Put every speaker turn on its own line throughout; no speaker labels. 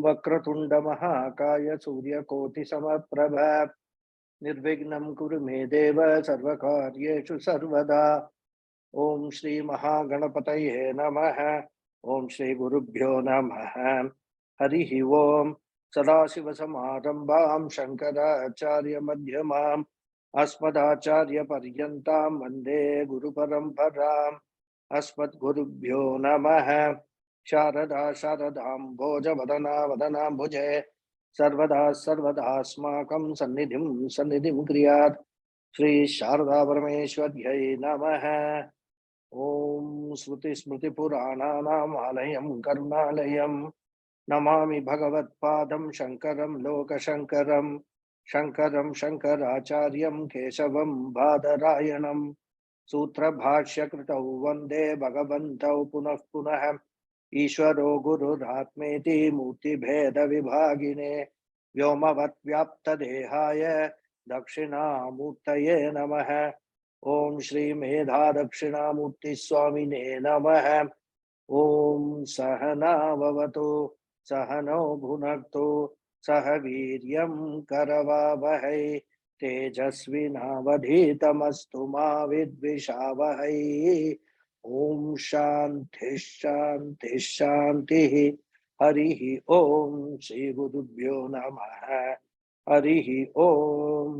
वक्रतुंड महाकाय सूर्यकोटि समप्रभ निर्विघ्नं कुरु मे देव सर्वकार्येषु सर्वदा। ओम श्री महागणपतये नमः। ओम श्री गुरुभ्यो नमः। हरि ओम। सदाशिवसमारम्भां शंकराचार्य मध्यमाम् अस्मदाचार्य पर्यन्तां वन्दे गुरुपरम्पराम्। अस्मद्गुरुभ्यो नमः। शारदा शारदाम्भोज वदना वदनाम्बुजे सर्वदा सर्वदास्माकं सन्निधिं क्रियात्। श्री शारदा परमेश्वर्यै नमः। ओम स्मृति स्मृति पुराणानाम् आलयं करुणालयं नमामि भगवत्पादं शंकरं लोकशंकरं शंकरं शंकराचार्यं केशवं बादरायणं सूत्रभाष्यकृतौ वन्दे भगवन्तौ पुनः पुनः। ईश्वरो गुरुरात्मेति मूर्तिभेद विभागिने व्योमवद्व्याप्तदेहाय दक्षिणामूर्तये नमः। ओम श्री मेधा दक्षिणामूर्ति स्वामिने नमः। ओम सहनाववतु सहनौ भुनक्तु सह वीर्यं करवावहै तेजस्विनावधीतमस्तु मा विद्विषावहै। ओम शांति शांति शांति। हरि ओम। श्री गुरुभ्यो नमः। हरि ओम।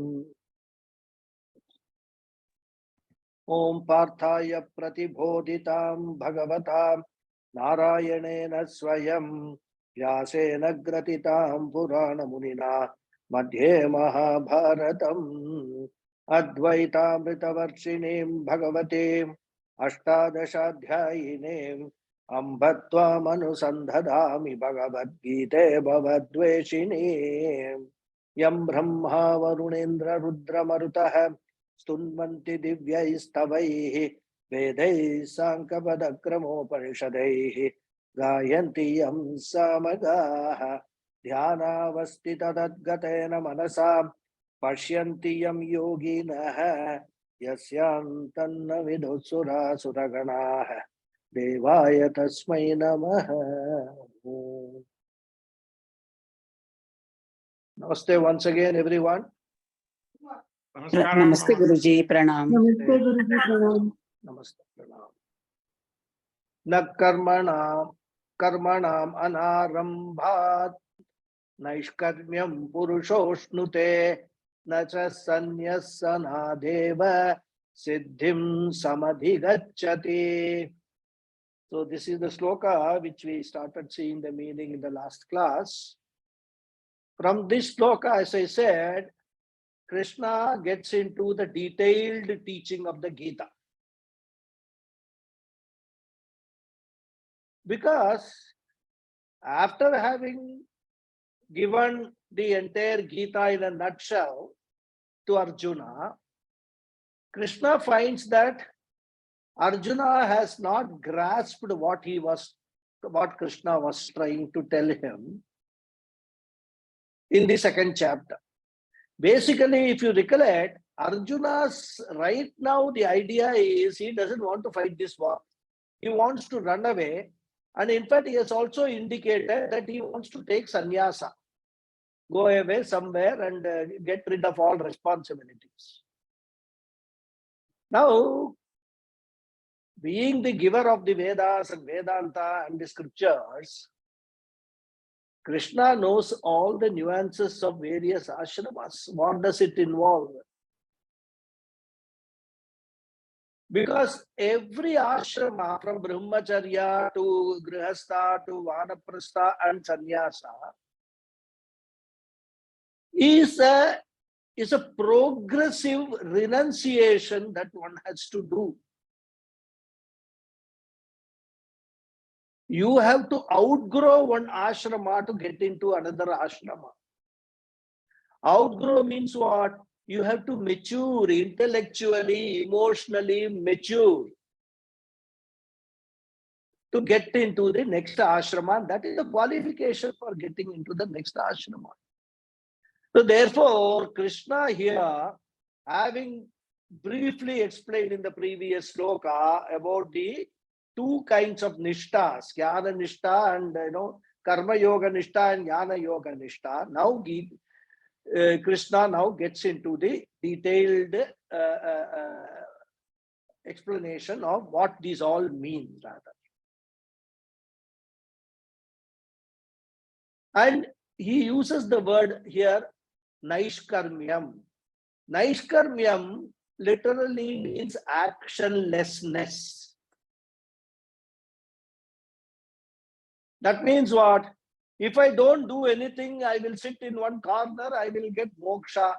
ओम पार्थाय प्रतिबोधितां भगवता नारायणेन स्वयं व्यासेन ग्रथितां पुराणमुनिना मध्ये महाभारतम् अद्वैतामृतवर्षिणीं भगवतीम् अष्टादशाध्यायिनीम् अम्ब त्वामनुसन्धदामि भगवद्गीते भवद्वेषिणीम्। यं ब्रह्मा वरुणेन्द्र रुद्रमरुतः स्तुन्वन्ति दिव्यैस्तवैः वेदैः साङ्गपदक्रमोपनिषदैः गायन्ति यं सामगाः ध्यानावस्थिततद्गतेन मनसा पश्यन्ति यं योगिनः यस्यान्तन्न विदुःसुरासुरगणाः देवाय तस्मै नमः। Namaste once again everyone.
नमस्ते गुरुजी, प्रणाम।
नमस्ते गुरुजी, प्रणाम।
नमस्ते प्रणाम। न कर्मणाम् अनारंभात् नैष्कर्म्यं पुरुषोष्णुते न च सन्न्यस्सनादेव सिद्धिं समधिगच्छति. So this is the sloka which we started seeing the meaning in the last class. From this sloka, as I said, Krishna gets into the detailed teaching of the Gita. Because after having given the entire Gita in a nutshell to Arjuna, Krishna finds that Arjuna has not grasped what Krishna was trying to tell him in the second chapter. Basically, if you recollect, Arjuna's right now the idea is he doesn't want to fight this war. He wants to run away, and in fact he has also indicated that he wants to take sannyasa, go away somewhere and get rid of all responsibilities. Now, being the giver of the Vedas and Vedanta and the scriptures, Krishna knows all the nuances of various ashramas. What does it involve? Because every ashrama, from Brahmacharya to Grihastha to Vanaprastha and Sannyasa, is a progressive renunciation that one has to do. You have to outgrow one ashrama to get into another ashrama. Outgrow means what? You have to mature intellectually, emotionally mature to get into the next ashrama. That is the qualification for getting into the next ashrama. So therefore, Krishna here, having briefly explained in the previous sloka about the two kinds of nishtas, jnana nishta and Karma Yoga Nishta and Jnana Yoga Nishta. Now Krishna now gets into the detailed explanation of what these all mean, rather. And he uses the word here, Naishkarmyam. Naishkarmyam literally means actionlessness. That means what? If I don't do anything, I will sit in one corner, I will get moksha.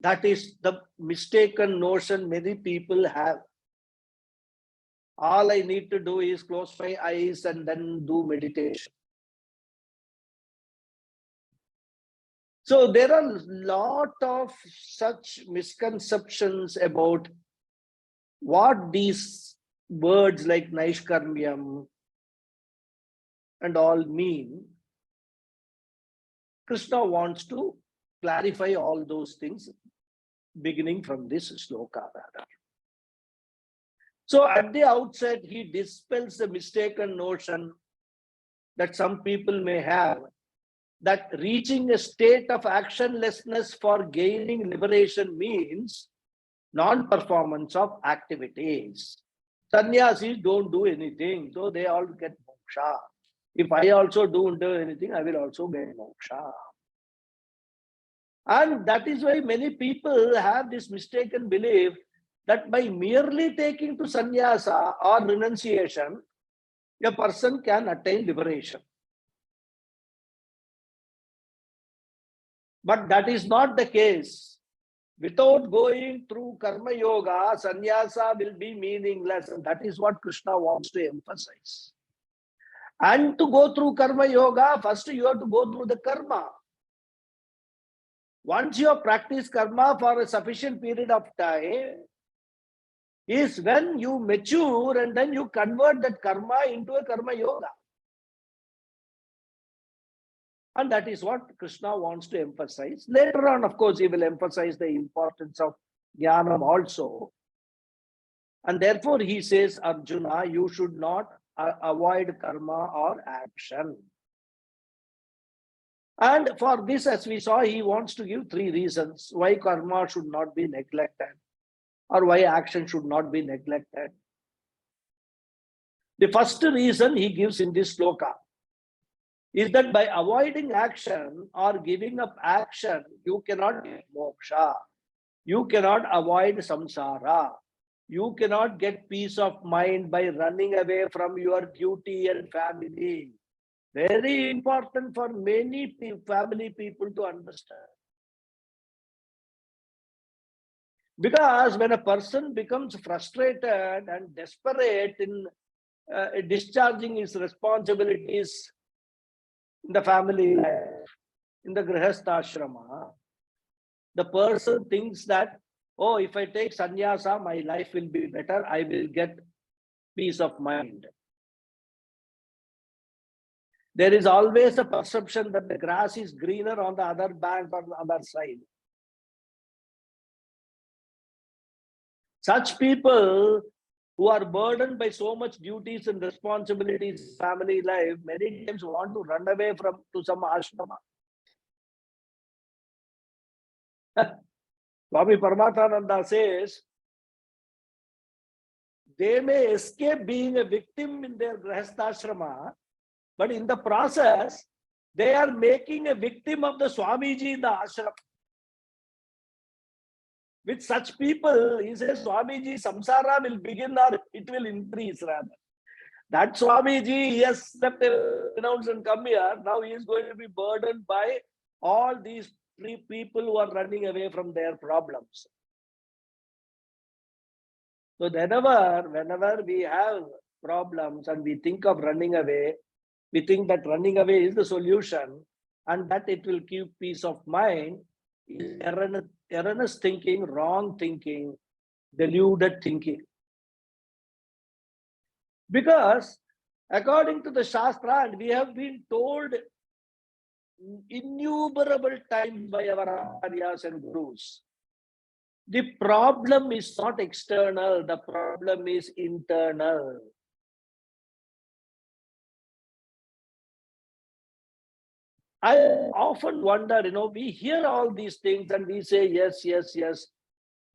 That is the mistaken notion many people have. All I need to do is close my eyes and then do meditation. So there are a lot of such misconceptions about what these words like Naishkarmyam and all mean. Krishna wants to clarify all those things beginning from this sloka. So at the outset, he dispels the mistaken notion that some people may have, that reaching a state of actionlessness for gaining liberation means non-performance of activities. Sannyasis don't do anything, so they all get moksha. If I also don't do anything, I will also get moksha. And that is why many people have this mistaken belief that by merely taking to sannyasa or renunciation, a person can attain liberation. But that is not the case. Without going through karma yoga, sannyasa will be meaningless. And that is what Krishna wants to emphasize. And to go through karma yoga, first you have to go through the karma. Once you have practiced karma for a sufficient period of time, is when you mature and then you convert that karma into a karma yoga. And that is what Krishna wants to emphasize. Later on, of course, he will emphasize the importance of jnanam also. And therefore, he says, Arjuna, you should not avoid karma or action. And for this, as we saw, he wants to give 3 reasons why karma should not be neglected or why action should not be neglected. The first reason he gives in this sloka is that by avoiding action or giving up action, you cannot get moksha. You cannot avoid samsara. You cannot get peace of mind by running away from your duty and family. Very important for many family people to understand. Because when a person becomes frustrated and desperate in discharging his responsibilities in the family life, in the grihastha, the person thinks that, oh, if I take sannyasa, my life will be better, I will get peace of mind. There is always a perception that the grass is greener on the other bank or the other side. Such people who are burdened by so much duties and responsibilities, family life, many times want to run away to some ashrama. Swami Paramathananda says, they may escape being a victim in their grihastha, but in the process, they are making a victim of the Swamiji in the ashram. With such people, he says, Swamiji, samsara will begin or it will increase rather. That Swamiji, he has stepped announced and come here. Now he is going to be burdened by all these 3 people who are running away from their problems. So whenever we have problems and we think of running away, we think that running away is the solution and that it will give peace of mind. Erroneous thinking, wrong thinking, deluded thinking. Because according to the Shastra, and we have been told innumerable times by our Acharyas and Gurus, the problem is not external, the problem is internal. I often wonder, we hear all these things and we say yes, yes, yes.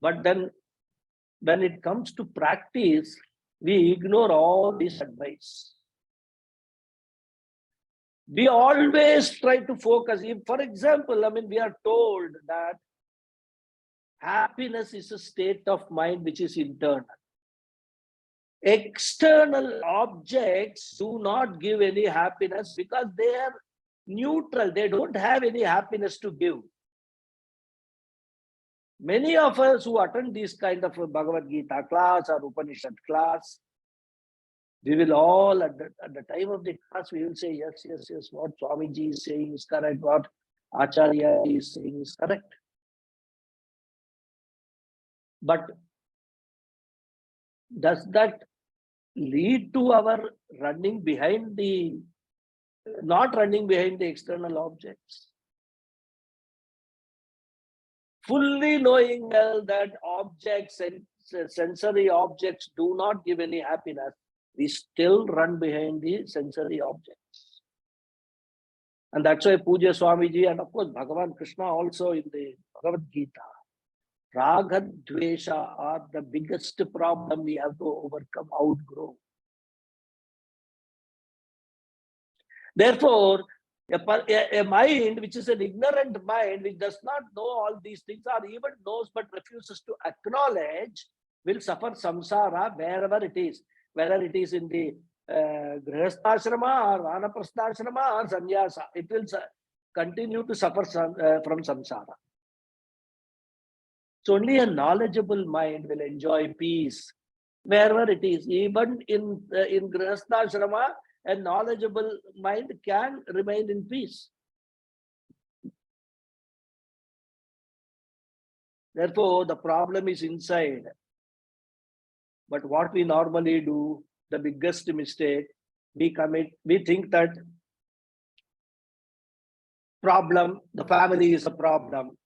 But then when it comes to practice, we ignore all this advice. We always try to focus. If, for example, we are told that happiness is a state of mind which is internal. External objects do not give any happiness because they are neutral. They don't have any happiness to give. Many of us who attend this kind of a Bhagavad Gita class or Upanishad class, we will all, at the time of the class, we will say, yes, yes, yes, what Swamiji is saying is correct, what Acharya is saying is correct. But does that lead to our running behind not running behind the external objects? Fully knowing well that objects and sensory objects do not give any happiness, we still run behind the sensory objects. And that's why Puja Swamiji and of course Bhagavan Krishna also in the Bhagavad Gita, Raga Dvesha are the biggest problem we have to overcome, outgrow. Therefore, a mind which is an ignorant mind, which does not know all these things or even knows but refuses to acknowledge, will suffer samsara wherever it is, whether it is in the grihastha-ashrama or vanaprastha-ashrama or sannyasa, it will continue to suffer from samsara. So only a knowledgeable mind will enjoy peace wherever it is. Even in grihastha-ashrama, a knowledgeable mind can remain in peace. Therefore, the problem is inside. But what we normally do, the biggest mistake we commit, we think that problem, the family is a problem,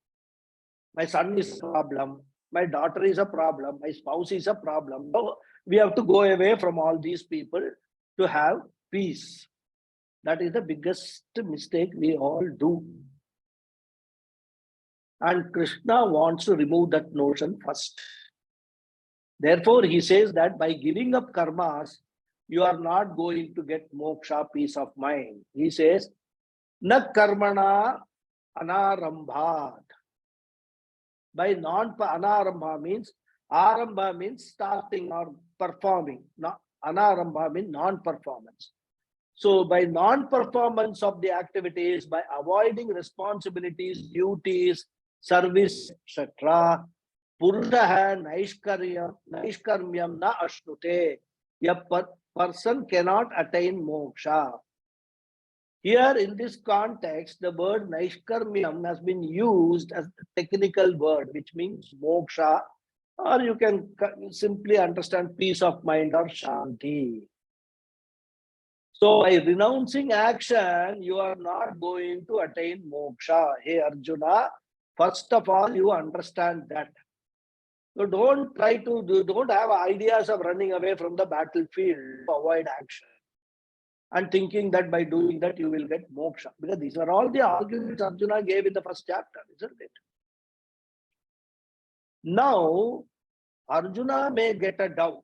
my son is a problem, my daughter is a problem, my spouse is a problem. So we have to go away from all these people to have peace. That is the biggest mistake we all do. And Krishna wants to remove that notion first. Therefore, he says that by giving up karmas, you are not going to get moksha, peace of mind. He says, na karmana anarambhat. By anarambha means, arambha means starting or performing. Anarambha means non-performance. So by non-performance of the activities, by avoiding responsibilities, duties, service, etc., Purusha naishkarmyam na ashnute. A person cannot attain moksha. Here in this context, the word naishkarmyam has been used as a technical word, which means moksha, or you can simply understand peace of mind or shanti. So by renouncing action, you are not going to attain moksha. Hey Arjuna, first of all, you understand that. So don't have ideas of running away from the battlefield to avoid action and thinking that by doing that you will get moksha. Because these are all the arguments Arjuna gave in the first chapter, isn't it? Now, Arjuna may get a doubt.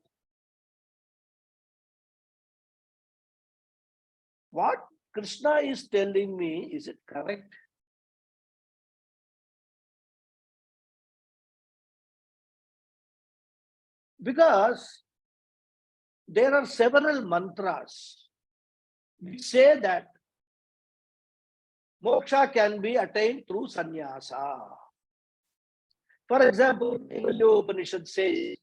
What Krishna is telling me, is it correct? Because there are several mantras which say that moksha can be attained through sannyasa. For example, the Upanishad says,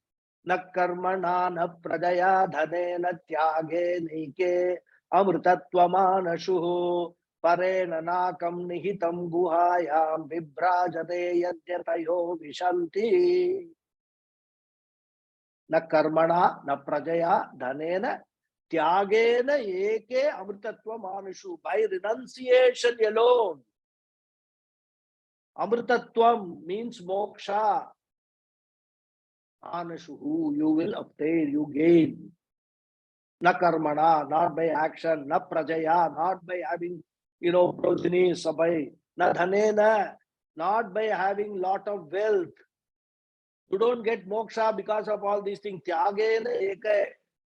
na karmana na prajaya dhane na tyage nike amritatvamānashuh parena nakam nihitam guhayam vibrajate yadyatayo vishanti. Na karmana na prajaya dhanena tyagena eke amritatvamānashuh. By renunciation alone, amritatvam means moksha. Anashuhu, you will obtain, you gain. Na karmana, not by action. Na prajaya, not by having progeny sabai, na dhanena, not by having lot of wealth. You don't get moksha because of all these things. Tyagena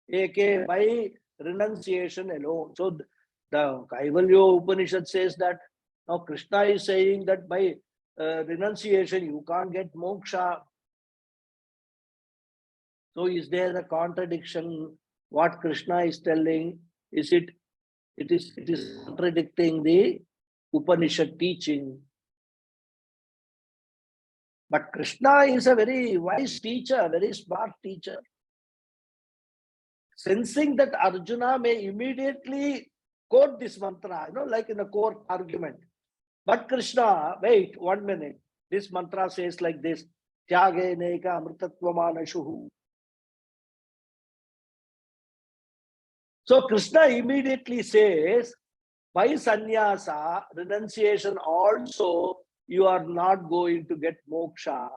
eke, by renunciation alone. So the Kaivalya Upanishad says that now Krishna is saying that by renunciation you can't get moksha. So is there a contradiction? What Krishna is telling, it is contradicting the Upanishad teaching. But Krishna is a very wise teacher, very smart teacher. Sensing that Arjuna may immediately quote this mantra, like in a court argument. But Krishna, wait 1 minute. This mantra says like this: Tyage neka amritatvamana. So Krishna immediately says, by sannyasa, renunciation also, you are not going to get moksha.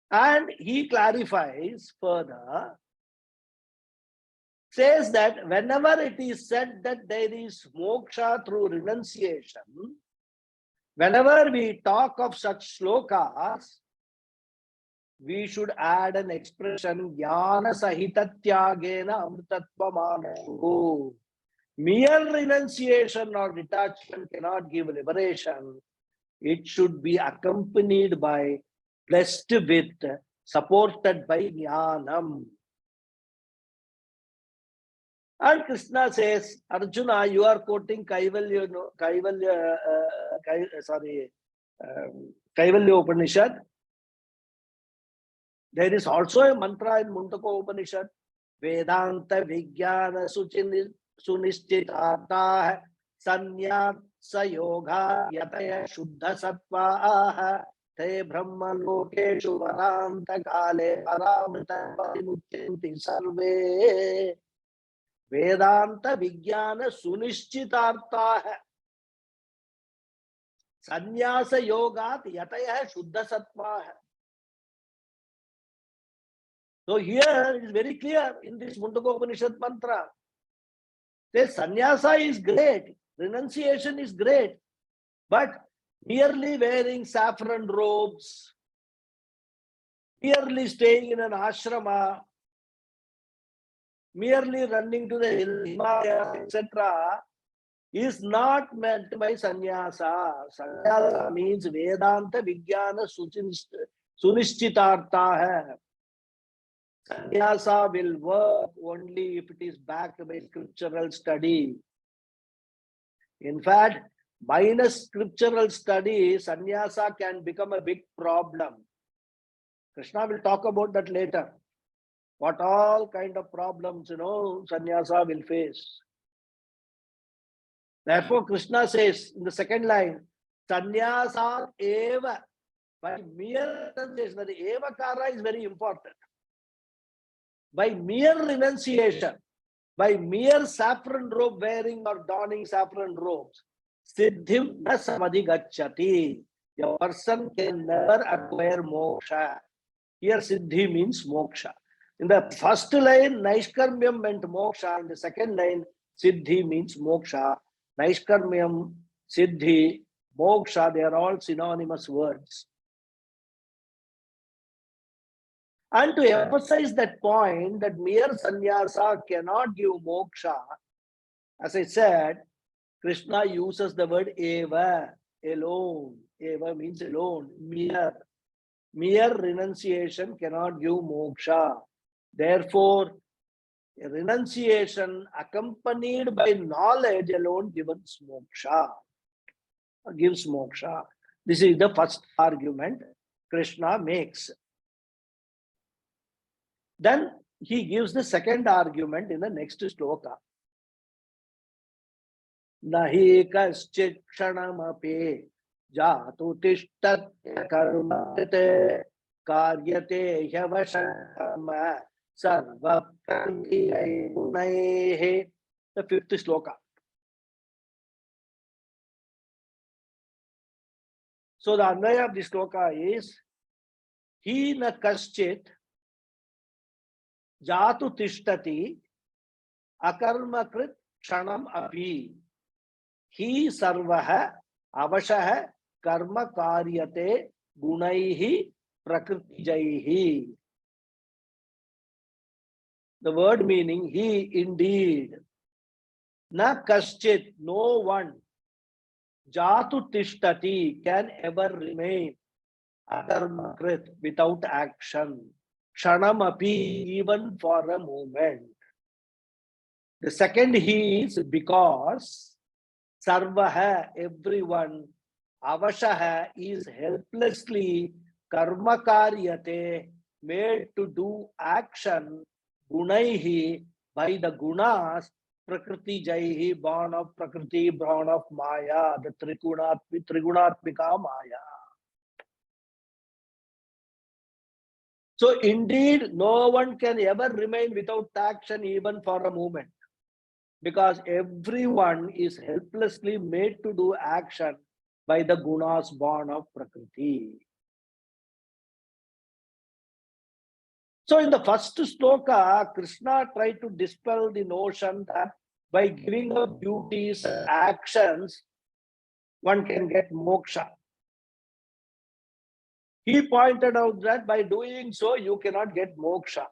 And he clarifies further, says that whenever it is said that there is moksha through renunciation, whenever we talk of such slokas, we should add an expression, jnana sahitatyagena amritatvamanahu. Mere renunciation or detachment cannot give liberation. It should be accompanied by, blessed with, supported by jnanam. And Krishna says, Arjuna, you are quoting Kaivalya Upanishad. There is also a mantra in Mundaka Upanishad, Vedanta Vijnana Sunishtitata Sanyasa Yoga Yataya Shuddha Sattva Te Brahma Lokeshu Varanta Kale Paramrita Parimuchanti Sarve. Vedanta Vijnana Sunischitartha Sanyasa Yogat Yataya Shuddha Sattva. So here it is very clear in this Mundaka Upanishad mantra. Says sannyasa is great, renunciation is great, but merely wearing saffron robes, merely staying in an ashrama, merely running to the Himalayas, etc., is not meant by sannyasa. Sannyasa means Vedanta Vijnana Sunishchitartha hai. Sannyasa will work only if it is backed by scriptural study. In fact, minus scriptural study, sannyasa can become a big problem. Krishna will talk about that later. What all kind of problems, sannyasa will face. Therefore, Krishna says in the second line, sannyasa eva, by mere renunciation, the eva kara is very important. By mere renunciation, by mere saffron robe wearing or donning saffron robes, siddhim na samadhigacchati. A person can never acquire moksha. Here siddhi means moksha. In the first line, naishkarmyam meant moksha. In the second line, siddhi means moksha. Naishkarmyam, siddhi, moksha, they are all synonymous words. And to emphasize that point, that mere sannyasa cannot give moksha, as I said, Krishna uses the word eva, alone. Eva means alone, mere. Mere renunciation cannot give moksha. Therefore, renunciation accompanied by knowledge alone gives moksha. This is the first argument Krishna makes. Then he gives the second argument in the next sloka. Nahi kaschit kshanamape jatu tishtat karmate karyate hyavasham sarva prantiyagunaihe. The fifth sloka. So the anvaya of this sloka is He na kaschit jatu tishtati akarmakrit kshanam api. He sarvaha avashaha karma karyate gunaihi prakrtijaihi. The word meaning, he indeed. Na kaschit, no one. Jatu tishtati, can ever remain. Akarmakrit, without action. Kshanam api, even for a moment. The second he is because sarvaha, everyone, avashaha is helplessly karma karyate, made to do action, gunaihi, by the gunas, prakriti jaihi, born of prakriti, born of maya, the trigunatmika maya. So indeed, no one can ever remain without action even for a moment, because everyone is helplessly made to do action by the gunas born of Prakriti. So in the first sloka, Krishna tried to dispel the notion that by giving up duties and actions, one can get moksha. He pointed out that by doing so, you cannot get moksha.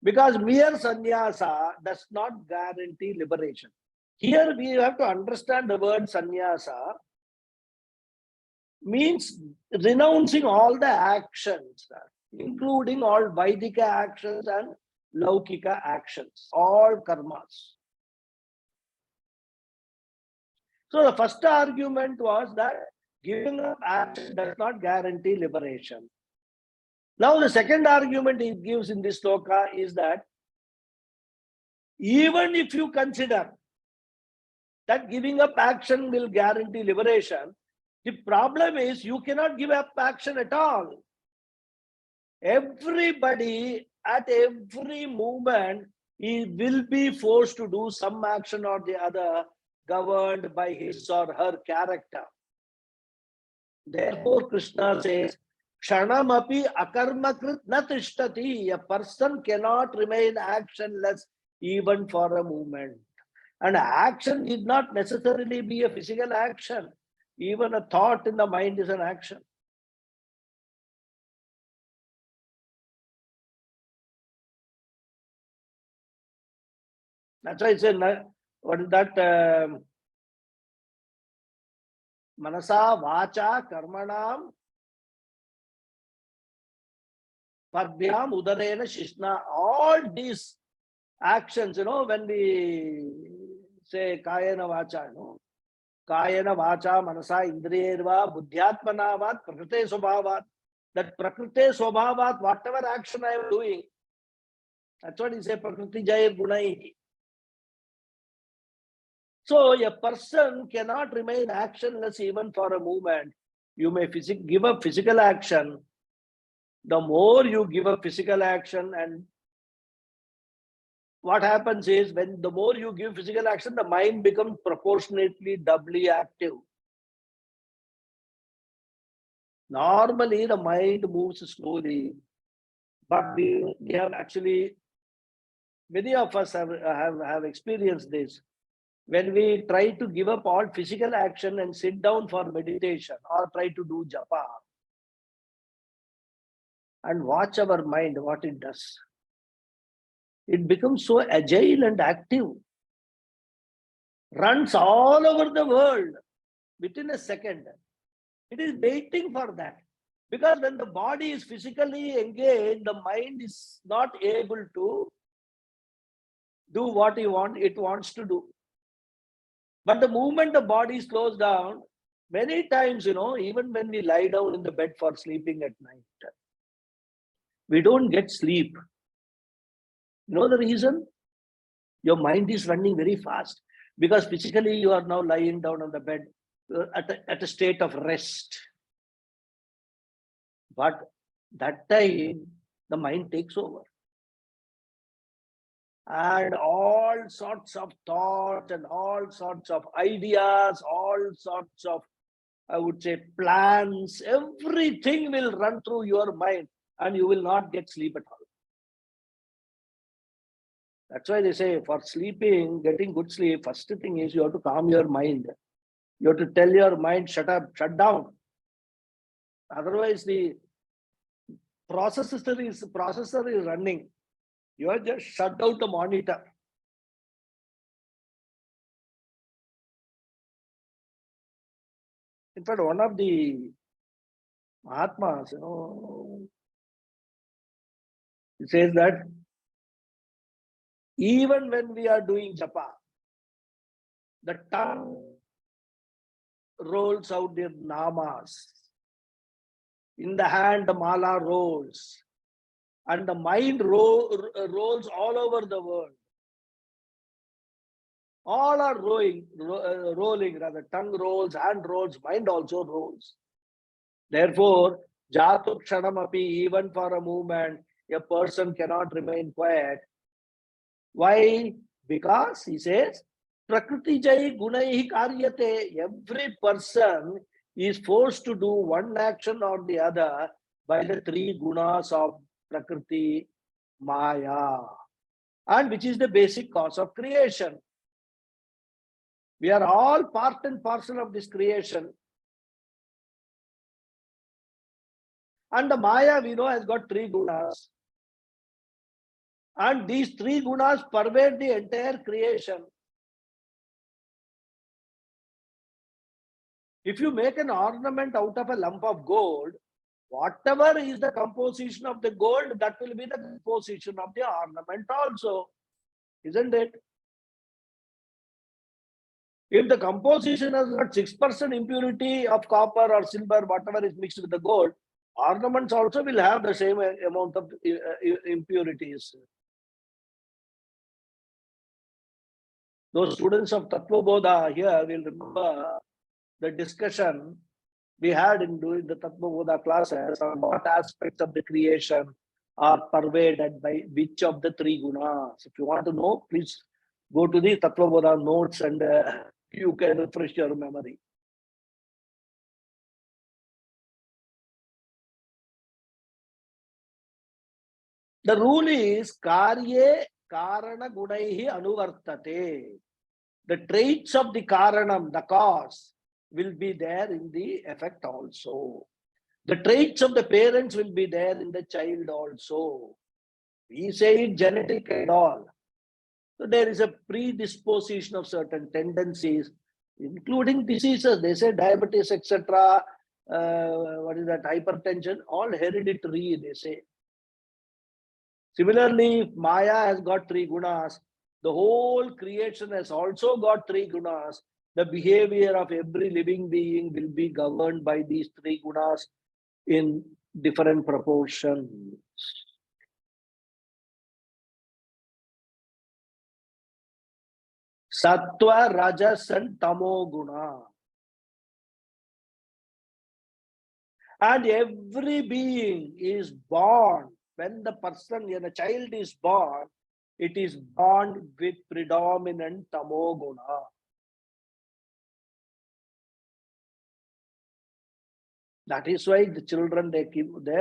Because mere sannyasa does not guarantee liberation. Here we have to understand the word sannyasa means renouncing all the actions, including all Vaidika actions and Laukika actions, all karmas. So the first argument was that giving up action does not guarantee liberation. Now the second argument he gives in this sloka is that even if you consider that giving up action will guarantee liberation, the problem is you cannot give up action at all. Everybody at every moment he will be forced to do some action or the other, governed by his or her character. Therefore, Krishna says, Kshanamapi akarmakrit na tishtati. A person cannot remain actionless even for a moment. And action need not necessarily be a physical action. Even a thought in the mind is an action. That's why I said, what is that? Manasa, vacha, karmanam, padbyam, udarena, shishna. All these actions, when we say kayana vacha, kayana vacha, manasa, indriyerva, buddhyatmanavat, prakrite swabhavat. That prakrite swabhavat, whatever action I am doing, that's what he says, prakriti jaya gunai. So a person cannot remain actionless even for a moment. You may give up physical action. The more you give up physical action, and what happens is, when the more you give physical action, the mind becomes proportionately doubly active. Normally, the mind moves slowly, but we have actually, many of us have experienced this. When we try to give up all physical action and sit down for meditation or try to do japa and watch our mind, what it does. It becomes so agile and active, runs all over the world within a second. It is waiting for that. Because when the body is physically engaged, the mind is not able to do what it wants to do. But the moment the body slows down, many times, even when we lie down in the bed for sleeping at night, we don't get sleep. You know the reason? Your mind is running very fast, because physically you are now lying down on the bed at a state of rest. But that time, the mind takes over. And all sorts of thoughts and all sorts of ideas, all sorts of, I would say, plans, everything will run through your mind and you will not get sleep at all. That's why they say for sleeping, getting good sleep, first thing is you have to calm your mind. You have to tell your mind, shut up, shut down. Otherwise, the processor is running. You are just shut out the monitor. In fact, one of the Mahatmas, he says that even when we are doing japa, the tongue rolls out their namas. In the hand, the mala rolls. And the mind rolls all over the world. All are rolling, rather. Tongue rolls, hand rolls, mind also rolls. Therefore, jatu kshanamapi, even for a moment, a person cannot remain quiet. Why? Because he says, Prakriti jai gunaihi karyate. Every person is forced to do one action or the other by the three gunas of Prakriti, Maya, and which is the basic cause of creation. We are all part and parcel of this creation. And the Maya, we know, has got three gunas. And these three gunas pervade the entire creation. If you make an ornament out of a lump of gold, whatever is the composition of the gold, that will be the composition of the ornament also. Isn't it? If the composition has got 6% impurity of copper or silver, whatever is mixed with the gold, ornaments also will have the same amount of impurities. Those students of Tattva Bodha here will remember the discussion we had in doing the Tattva Bodha classes on what aspects of the creation are pervaded by which of the three gunas. If you want to know, please go to the Tattva Bodha notes and you can refresh your memory. The rule is karye karana gunaihi anuvartate. The traits of the karanam, the cause, will be there in the effect also. The traits of the parents will be there in the child also. We say it genetic and all. So there is a predisposition of certain tendencies, including diseases. They say diabetes, etc. What is that? Hypertension, all hereditary, they say. Similarly, if Maya has got three gunas, the whole creation has also got three gunas. The behavior of every living being will be governed by these three gunas in different proportions. Sattva, Rajas, and Tamo guna. And every being is born, when the child is born, it is born with predominant Tamo guna. That is why the children, they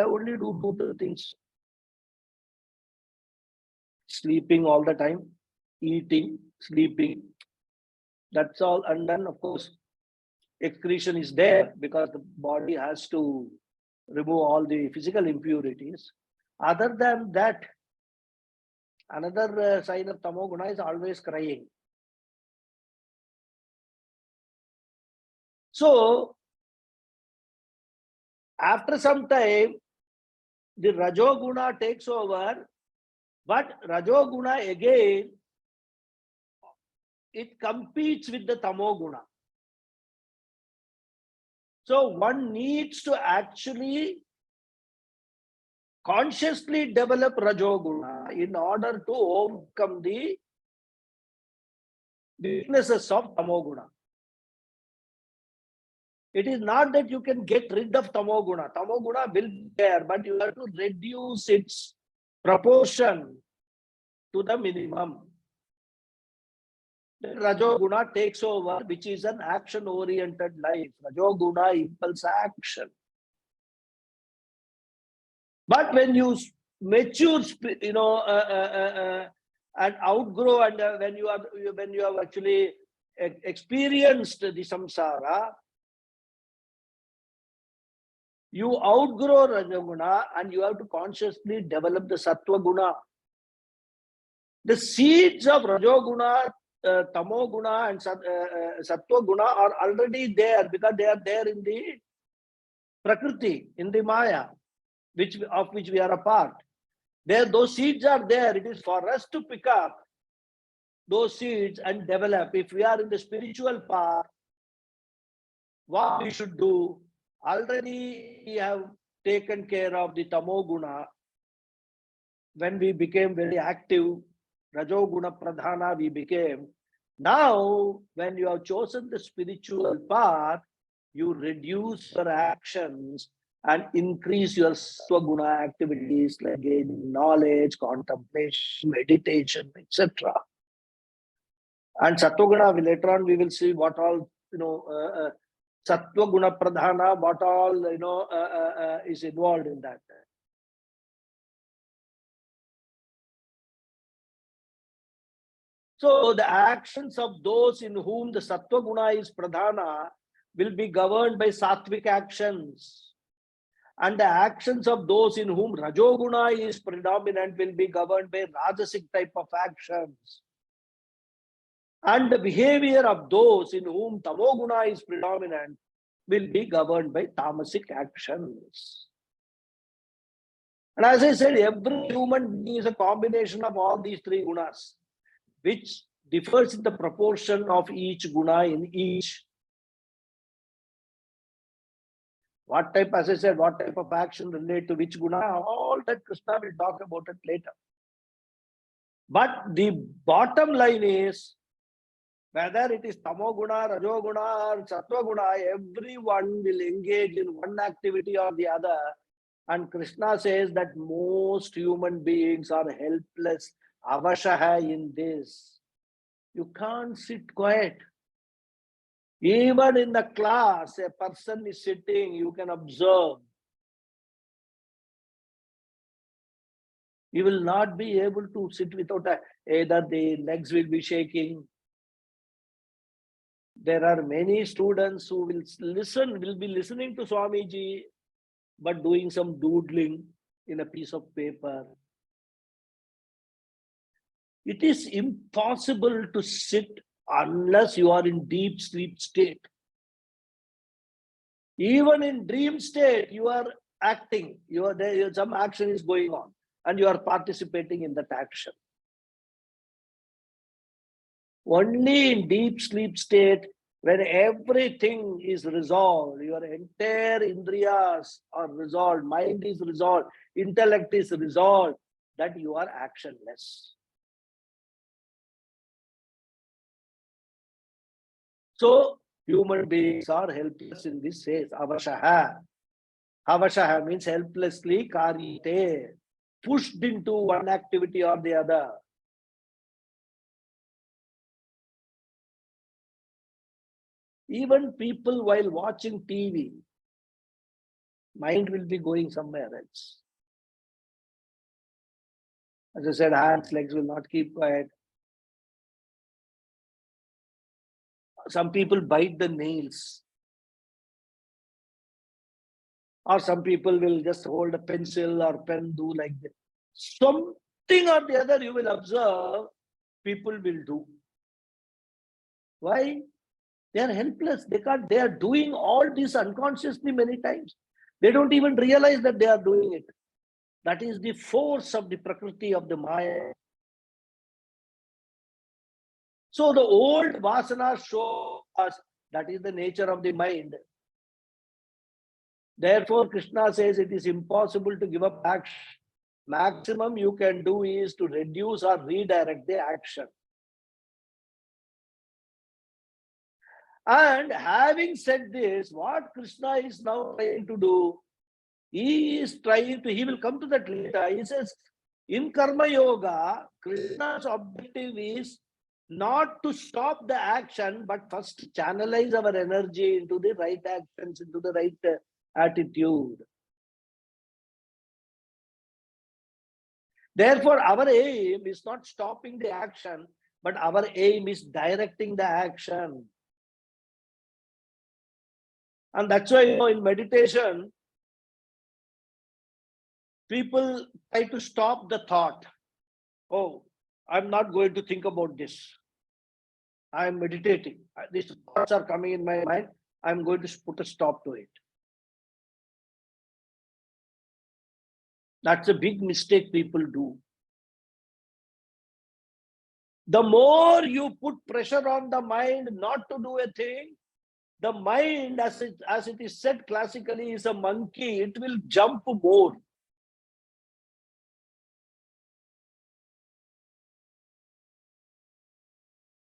only do two things. Sleeping all the time, eating, sleeping. That's all. And then, of course, excretion is there because the body has to remove all the physical impurities. Other than that, another sign of tamoguna is always crying. So, after some time, the rajoguna takes over, but rajoguna again, it competes with the tamoguna. So one needs to actually consciously develop rajoguna in order to overcome the weaknesses of tamoguna. It is not that you can get rid of tamoguna. Tamoguna will be there, but you have to reduce its proportion to the minimum. Then rajoguna takes over, which is an action-oriented life. Rajoguna impulse action. But when you mature, and outgrow, and when you have actually experienced the samsara, you outgrow Rajaguna and you have to consciously develop the Sattva Guna. The seeds of Rajoguna, Tamo Guna and Sattva Guna are already there because they are there in the Prakriti, in the Maya, of which we are a part. Those seeds are there. It is for us to pick up those seeds and develop. If we are in the spiritual path, what we should do, already we have taken care of the Tamo Guna. When we became very active, Rajoguna Pradhana we became. Now, when you have chosen the spiritual path, you reduce your actions and increase your Swaguna activities like gaining knowledge, contemplation, meditation, etc. And Sattva later on we will see what all, Sattva Guna Pradhana, what all, is involved in that. So the actions of those in whom the Sattva Guna is Pradhana will be governed by Sattvic actions. And the actions of those in whom Rajoguna is predominant will be governed by Rajasic type of actions. And the behavior of those in whom Tamoguna is predominant will be governed by Tamasic actions. And as I said, every human being is a combination of all these three gunas, which differs in the proportion of each guna in each. What type, as I said, what type of action relate to which guna, all that Krishna will talk about it later. But the bottom line is, whether it is Tamoguna, Rajoguna or Sattva-guna, everyone will engage in one activity or the other. And Krishna says that most human beings are helpless, avashaha in this. You can't sit quiet. Even in the class, a person is sitting, you can observe. You will not be able to sit without either the legs will be shaking. There are many students who will be listening to Swamiji, but doing some doodling in a piece of paper. It is impossible to sit unless you are in deep sleep state. Even in dream state, you are acting. Some action is going on and you are participating in that action. Only in deep sleep state, when everything is resolved, your entire indriyas are resolved, mind is resolved, intellect is resolved, that you are actionless. So, human beings are helpless in this sense. Avashaha. Avashaha means helplessly karyate, pushed into one activity or the other. Even people while watching TV, mind will be going somewhere else. As I said, hands, legs will not keep quiet. Some people bite the nails. Or some people will just hold a pencil or pen, do like that. Something or the other you will observe, people will do. Why? They are helpless. They are doing all this unconsciously many times. They don't even realize that they are doing it. That is the force of the Prakriti of the Maya. So the old vasanas show us that is the nature of the mind. Therefore, Krishna says it is impossible to give up action. Maximum you can do is to reduce or redirect the action. And having said this, what Krishna is now trying to do, he will come to that later. He says, in Karma Yoga, Krishna's objective is not to stop the action, but first channelize our energy into the right actions, into the right attitude. Therefore, our aim is not stopping the action, but our aim is directing the action. And that's why, in meditation, people try to stop the thought. Oh, I'm not going to think about this. I'm meditating. These thoughts are coming in my mind. I'm going to put a stop to it. That's a big mistake people do. The more you put pressure on the mind not to do a thing, the mind, as it is said classically, is a monkey. It will jump more.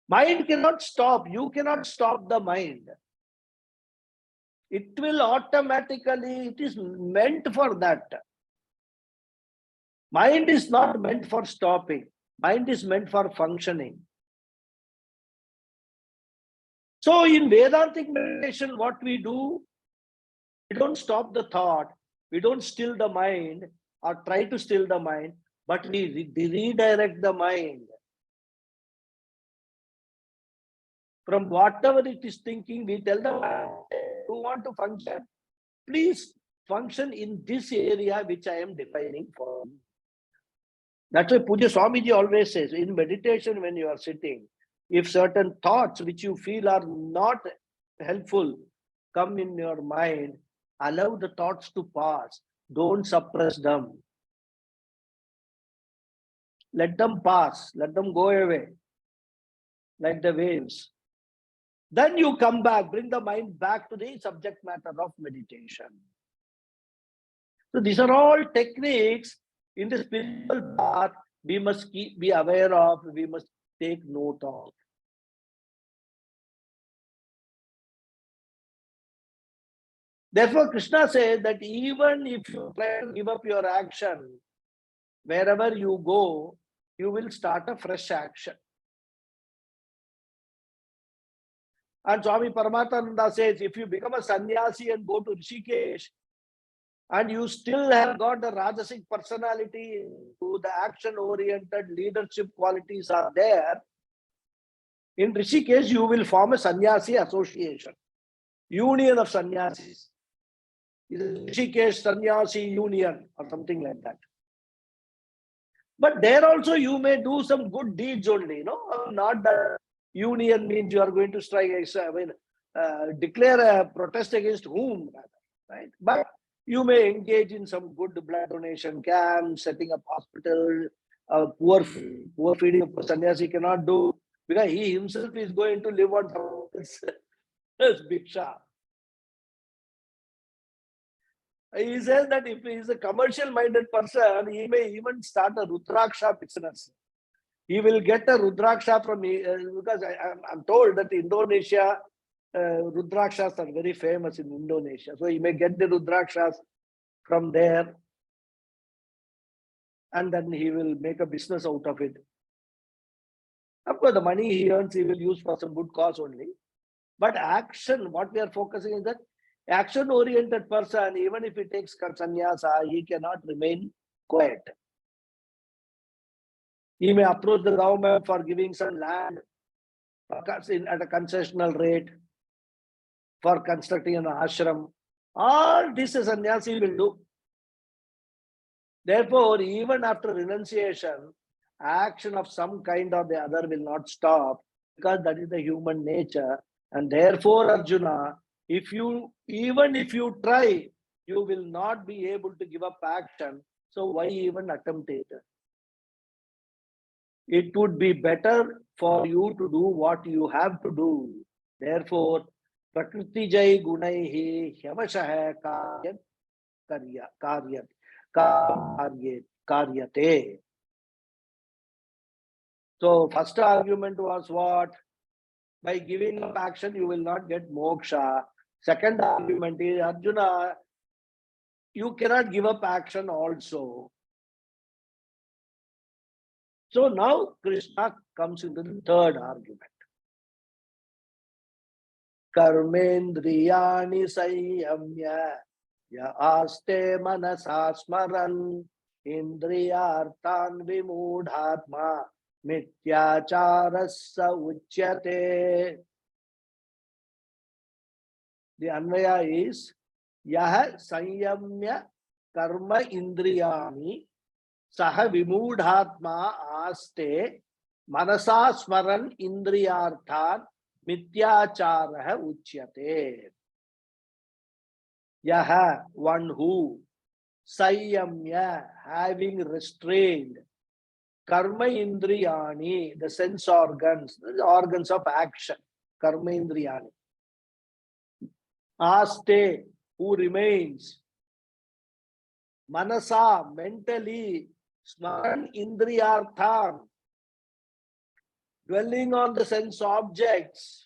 Mind cannot stop. You cannot stop the mind. It will automatically, it is meant for that. Mind is not meant for stopping. Mind is meant for functioning. So in Vedantic meditation, what we do, we don't stop the thought. We don't still the mind or try to still the mind, but we redirect the mind. From whatever it is thinking, we tell them, who want to function, please function in this area which I am defining for you. That's why Puja Swamiji always says, in meditation when you are sitting, if certain thoughts which you feel are not helpful come in your mind, allow the thoughts to pass. Don't suppress them. Let them pass. Let them go away like the waves. Then you come back, bring the mind back to the subject matter of meditation. So these are all techniques in the spiritual path we must be aware of, we must take note of. Therefore, Krishna says that even if you try to give up your action, wherever you go, you will start a fresh action. And Swami Paramatmananda says, if you become a sannyasi and go to Rishikesh, and you still have got the Rajasic personality, the action-oriented leadership qualities are there, in Rishikesh, you will form a sannyasi association, union of sannyasis. Rishikesh Sannyasi Union or something like that. But there also you may do some good deeds only, not that union means you are going to strike, declare a protest against whom, right? But you may engage in some good blood donation camps, setting up hospital, poor feeding of sannyasi cannot do, because he himself is going to live on bhiksha. He says that if he is a commercial-minded person, he may even start a Rudraksha business. He will get a Rudraksha from, because I'm told that Indonesia, Rudrakshas are very famous in Indonesia. So he may get the Rudrakshas from there, and then he will make a business out of it. Of course, the money he earns, he will use for some good cause only. But action, what we are focusing is that action-oriented person, even if he takes sannyasa, he cannot remain quiet. He may approach the government for giving some land at a concessional rate for constructing an ashram. All this a sannyasi will do. Therefore, even after renunciation, action of some kind or the other will not stop, because that is the human nature. And therefore, Arjuna, even if you try, you will not be able to give up action. So why even attempt it? It would be better for you to do what you have to do. Therefore, Prakriti Jai Gunaihi Hyavashaha Karyate. So first argument was what? By giving up action, you will not get moksha. Second argument is, Arjuna, you cannot give up action also. So now Krishna comes into the third argument. Karmendriyani sanyamya ya aste manasa smaran indriyarthan vimudhatma mityacharassa uchyate. The Anvaya is Yaha Sanyamya Karma Indriyani Saha Vimudhatma Aste Manasa Smaran Indriyarthan Mityacharaha Uchyate. Yaha, one who, Sanyamya, having restrained, Karma Indriyani, the sense organs, the organs of action, Karma Indriyani. Aste, who remains, Manasa, mentally, Smaran Indriyarthan, dwelling on the sense objects,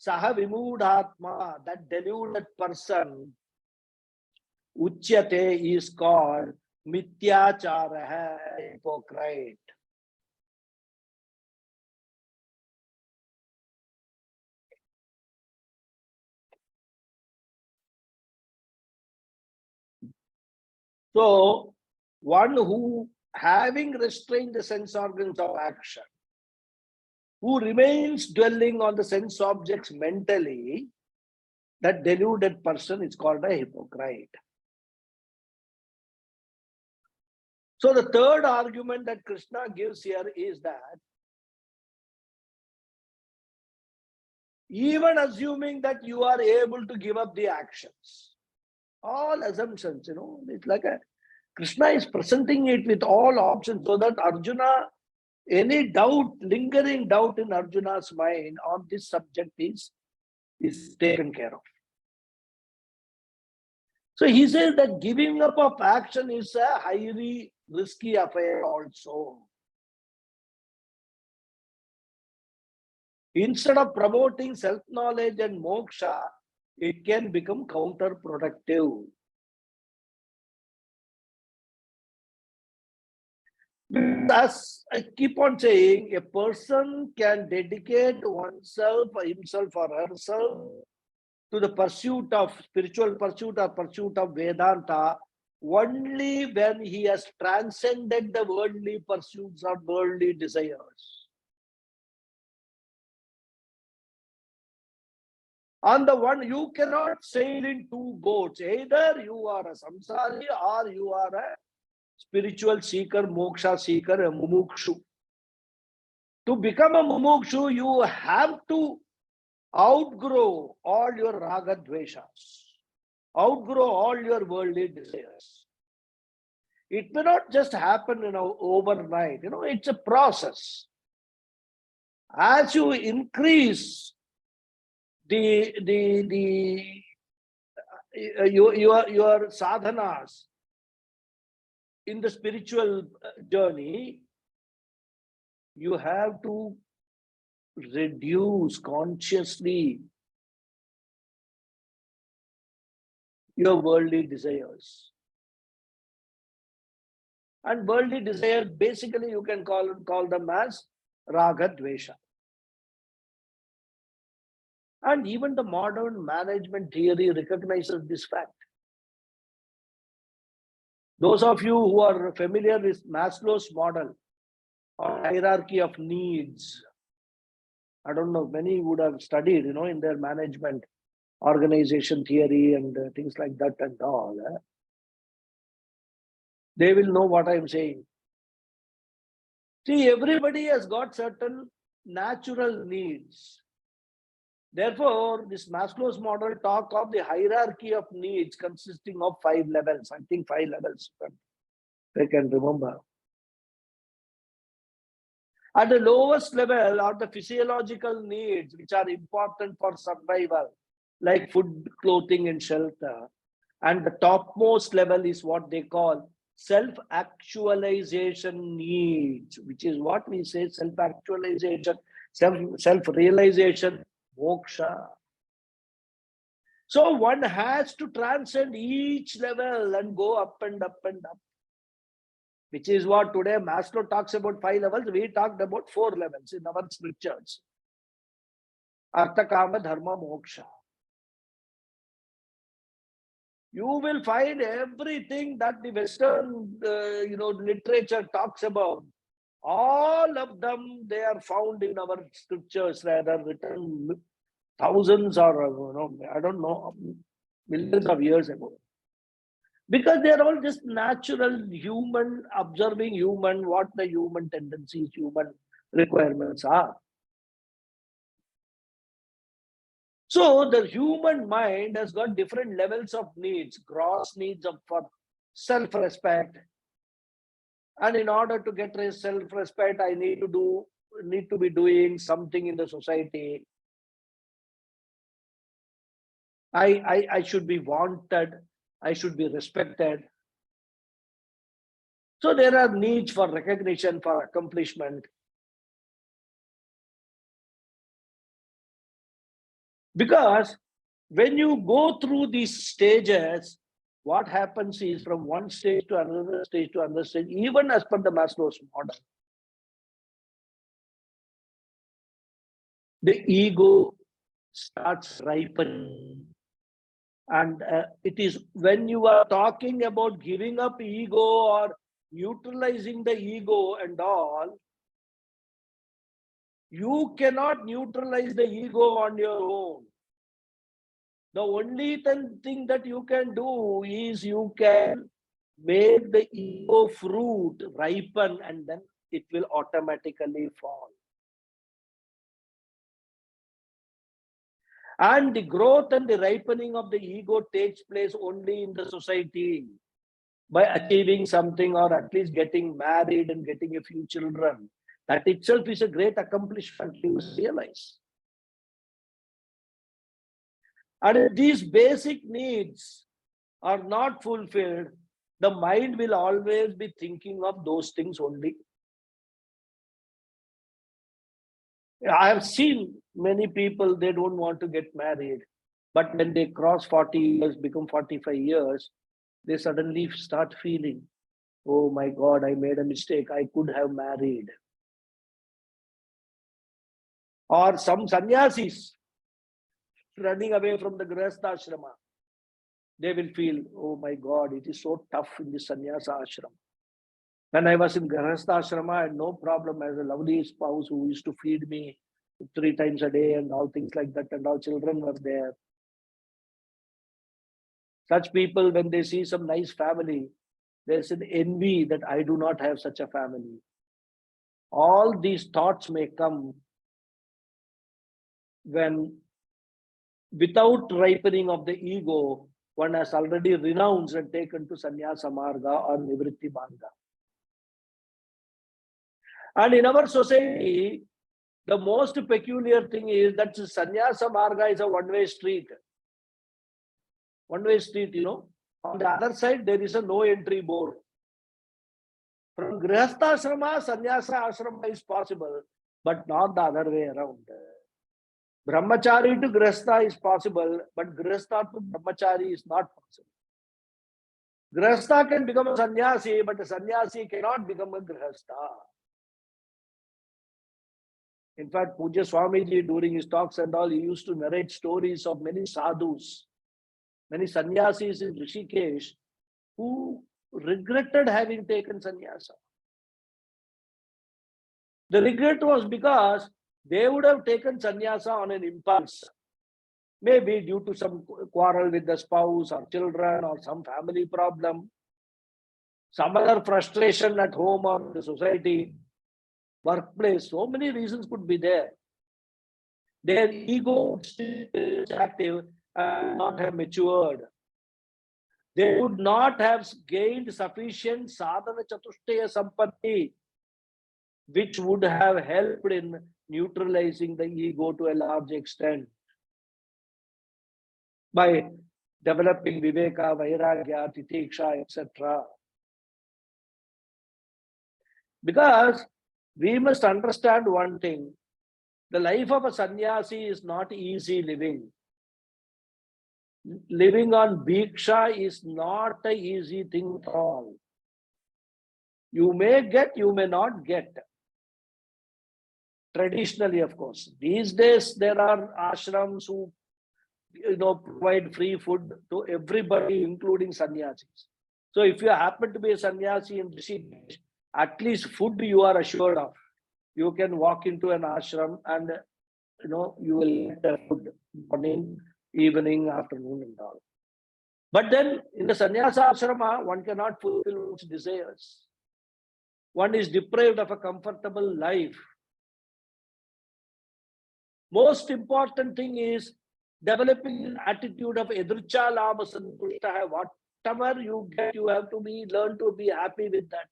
Saha Vimudhatma, that deluded person, Uchyate is called Mityacharaha, hypocrite. So, one who, having restrained the sense organs of action, who remains dwelling on the sense objects mentally, that deluded person is called a hypocrite. So the third argument that Krishna gives here is that even assuming that you are able to give up the actions, all assumptions, it's like Krishna is presenting it with all options so that Arjuna, any doubt, lingering doubt in Arjuna's mind on this subject is taken care of. So he says that giving up of action is a highly risky affair also. Instead of promoting self-knowledge and moksha, it can become counterproductive. As I keep on saying, a person can dedicate oneself, himself or herself to the pursuit of spiritual pursuit or pursuit of Vedanta only when he has transcended the worldly pursuits or worldly desires. On the one, you cannot sail in two boats. Either you are a samsari or you are a spiritual seeker, moksha seeker, a mumukshu. To become a mumukshu, you have to outgrow all your raga dveshas, outgrow all your worldly desires. It may not just happen, overnight. It's a process. As you increase your sadhanas in the spiritual journey, you have to reduce consciously your worldly desires. And worldly desires, basically you can call them as raga dvesha. And even the modern management theory recognizes this fact. Those of you who are familiar with Maslow's model or hierarchy of needs, I don't know, many would have studied, in their management organization theory and things like that and all. They will know what I'm saying. See, everybody has got certain natural needs. Therefore, this Maslow's model talk of the hierarchy of needs consisting of 5 levels. I think 5 levels, if I can remember. At the lowest level are the physiological needs, which are important for survival, like food, clothing, and shelter. And the topmost level is what they call self-actualization needs, which is what we say self-actualization, self-realization, moksha. So one has to transcend each level and go up and up and up. Which is what today Maslow talks about 5 levels. We talked about 4 levels in our scriptures. Artha, Kama, Dharma, Moksha. You will find everything that the Western, literature talks about. All of them, they are found in our scriptures, rather written thousands or, I don't know, millions of years ago. Because they are all just natural human, observing human, what the human tendencies, human requirements are. So the human mind has got different levels of needs, gross needs for self-respect. And in order to get self-respect, I need to be doing something in the society. I should be wanted. I should be respected. So there are needs for recognition, for accomplishment. Because when you go through these stages, what happens is from one stage to another stage to another stage, even as per the Maslow's model, the ego starts ripening. And it is when you are talking about giving up ego or neutralizing the ego and all, you cannot neutralize the ego on your own. The only thing that you can do is you can make the ego fruit ripen, and then it will automatically fall. And the growth and the ripening of the ego takes place only in the society by achieving something, or at least getting married and getting a few children. That itself is a great accomplishment, you must realize. And if these basic needs are not fulfilled, the mind will always be thinking of those things only. I have seen many people, they don't want to get married, but when they cross 40 years, become 45 years, they suddenly start feeling, oh my God, I made a mistake. I could have married. Or some sannyasis running away from the Grihastha ashrama, they will feel, oh my God, it is so tough in the sannyasa ashram. When I was in Grihastha ashrama, I had no problem. As a lovely spouse who used to feed me 3 times a day and all things like that, and all children were there. Such people, when they see some nice family, there's an envy that I do not have such a family. All these thoughts may come when, without ripening of the ego, one has already renounced and taken to sannyasa marga or nivritti marga. And in our society, the most peculiar thing is that sannyasa marga is a one-way street. One-way street, On the other side, there is a no entry board. From Grihastha ashrama, sannyasa ashrama is possible, but not the other way around. Brahmachari to Grihastha is possible, but Grihastha to Brahmachari is not possible. Grihastha can become a sannyasi, but a sannyasi cannot become a Grihastha. In fact, Puja Swamiji, during his talks and all, he used to narrate stories of many sadhus, many sannyasis in Rishikesh, who regretted having taken sannyasa. The regret was because they would have taken sannyasa on an impulse, maybe due to some quarrel with the spouse or children or some family problem, some other frustration at home or the society, workplace. So many reasons could be there. Their ego is active and not have matured. They would not have gained sufficient sadhana chatushtaya sampatti, which would have helped in neutralizing the ego to a large extent by developing viveka, vairagya, titiksha, etc. Because we must understand one thing, the life of a sannyasi is not easy living. Living on bhiksha is not an easy thing at all. You may get, you may not get. Traditionally, of course. These days, there are ashrams who provide free food to everybody, including sannyasis. So if you happen to be a sannyasi in Rishikesh, at least food you are assured of. You can walk into an ashram and you will get food morning, evening, afternoon, and all. But then in the sannyasa ashrama, one cannot fulfill one's desires. One is deprived of a comfortable life. Most important thing is developing an attitude of edrucha lama santushta. Whatever you get, you have to learn to be happy with that.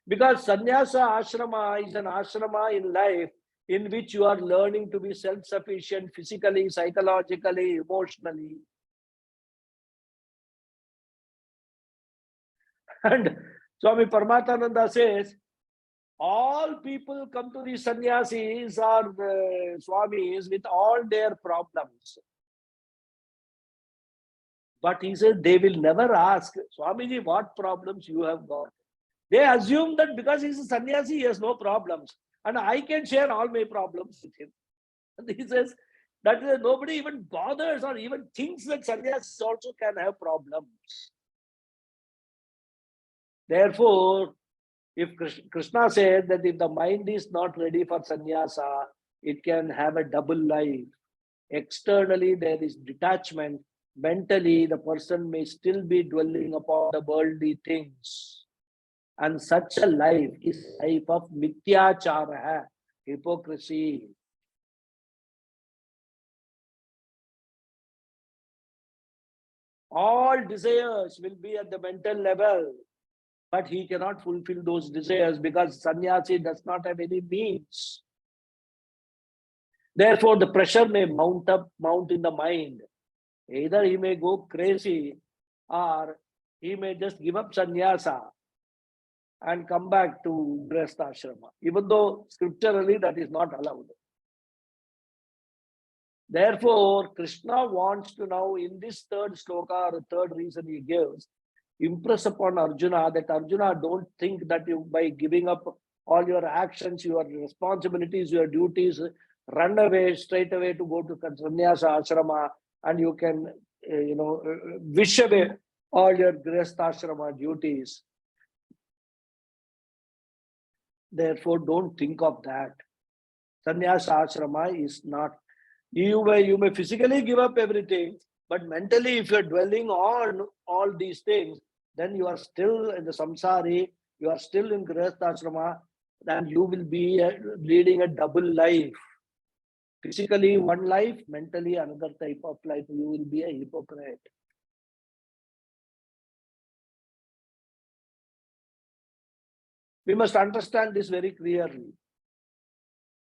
Because sannyasa ashrama is an ashrama in life in which you are learning to be self-sufficient physically, psychologically, emotionally. And Swami Paramahansa says, all people come to these sannyasis or swamis with all their problems. But he says they will never ask, Swamiji, what problems you have got? They assume that because he's a sannyasi, he has no problems. And I can share all my problems with him. And he says that nobody even bothers or even thinks that sannyasis also can have problems. Therefore, if Krishna said that if the mind is not ready for sannyasa, it can have a double life. Externally, there is detachment. Mentally, the person may still be dwelling upon the worldly things. And such a life is life of mithyachara, hypocrisy. All desires will be at the mental level, but he cannot fulfill those desires because sannyasi does not have any means. Therefore, the pressure may mount in the mind. Either he may go crazy or he may just give up sannyasa and come back to grihastha ashrama, even though scripturally that is not allowed. Therefore, Krishna wants to now, in this third sloka, or third reason he gives, impress upon Arjuna that Arjuna, don't think that you, by giving up all your actions, your responsibilities, your duties, run away straight away to go to sannyasa ashrama and you can, wish away all your grihastha ashrama duties. Therefore, don't think of that. Sannyasa ashrama is not. You may physically give up everything, but mentally, if you're dwelling on all these things, then you are still in the samsari, you are still in grihastha ashrama, and you will be leading a double life. Physically, one life, mentally, another type of life. You will be a hypocrite. We must understand this very clearly.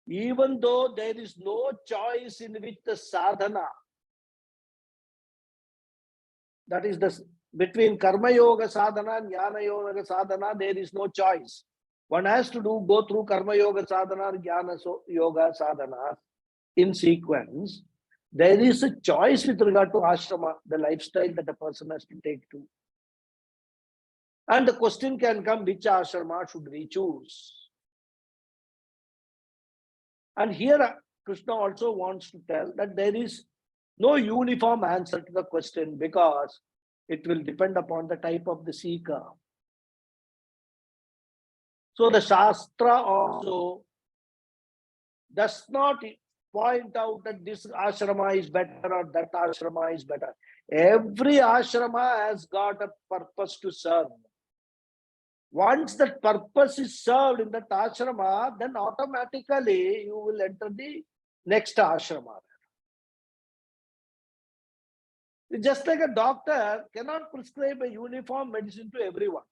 Even though there is no choice in which the sadhana, that is between karma yoga sadhana and jnana yoga sadhana, there is no choice. One has to go through karma yoga sadhana and jnana yoga sadhana in sequence. There is a choice with regard to ashrama, the lifestyle that a person has to take to. And the question can come, which ashrama should we choose? And here Krishna also wants to tell that there is no uniform answer to the question because it will depend upon the type of the seeker. So the Shastra also does not point out that this ashrama is better or that ashrama is better. Every ashrama has got a purpose to serve. Once that purpose is served in that ashrama, then automatically you will enter the next ashrama. Just like a doctor cannot prescribe a uniform medicine to everyone.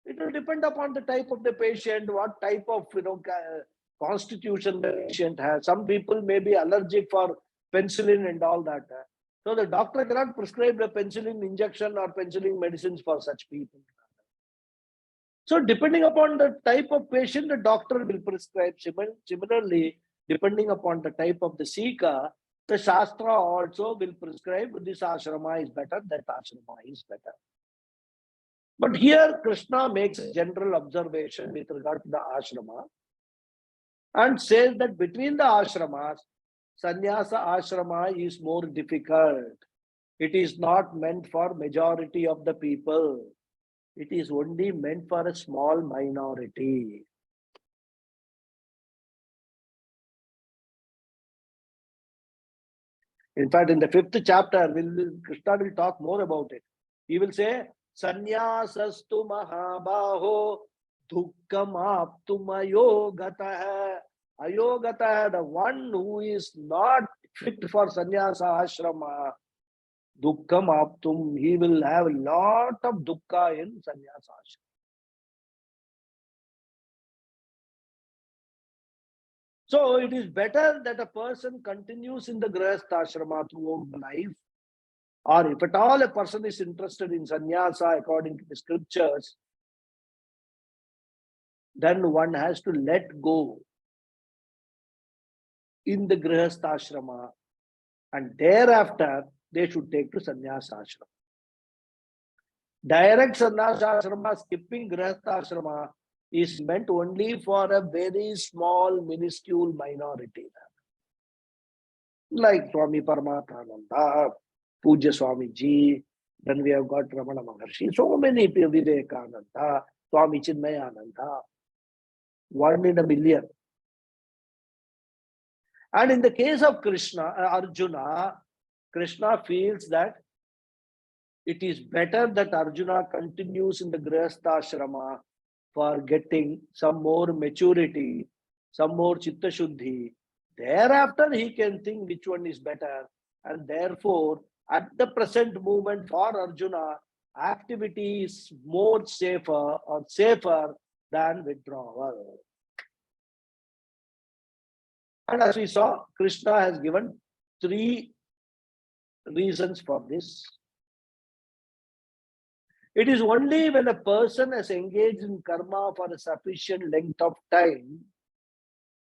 It will depend upon the type of the patient, what type of constitution the patient has. Some people may be allergic for penicillin and all that. So the doctor cannot prescribe the penicillin injection or penicillin medicines for such people. So depending upon the type of patient, the doctor will prescribe. Similarly, depending upon the type of the seeker, the Shastra also will prescribe this ashrama is better, that ashrama is better. But here Krishna makes a general observation with regard to the ashrama and says that between the ashramas, sannyasa ashrama is more difficult. It is not meant for majority of the people. It is only meant for a small minority. In fact, in the 5th chapter, Krishna will talk more about it. He will say, Sanyasastu mahabaho dukkam aptum ayogataha. Ayogataha, the one who is not fit for sannyasa ashrama, dukkam aptum, he will have a lot of dukkha in sannyasa ashrama. So it is better that a person continues in the grihastha ashrama throughout life, or if at all a person is interested in sannyasa according to the scriptures, then one has to let go in the grihastha ashrama, and thereafter they should take to sannyasa ashrama. Direct sannyasa ashrama, skipping grihastha ashrama, is meant only for a very small, minuscule minority. Like Swami Paramathananda, Puja Swamiji, then we have got Ramana Maharshi, so many people, Vivekananda, Swami Chinmayananda, 1 in a million. And in the case of Arjuna, Krishna feels that it is better that Arjuna continues in the grihastha ashrama for getting some more maturity, some more chitta shuddhi. Thereafter, he can think which one is better. And therefore, at the present moment for Arjuna, activity is more safer than withdrawal. And as we saw, Krishna has given 3 reasons for this. It is only when a person has engaged in karma for a sufficient length of time,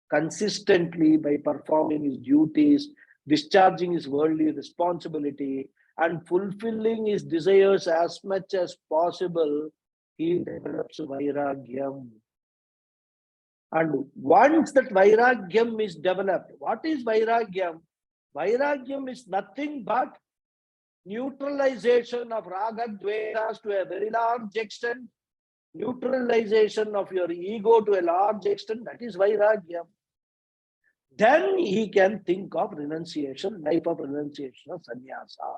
consistently by performing his duties, discharging his worldly responsibility, and fulfilling his desires as much as possible, he develops vairagyam. And once that vairagyam is developed, what is vairagyam? Vairagyam is nothing but neutralization of raga dvetas to a very large extent, neutralization of your ego to a large extent, that is vairagyam. Then he can think of renunciation, life of renunciation of sannyasa.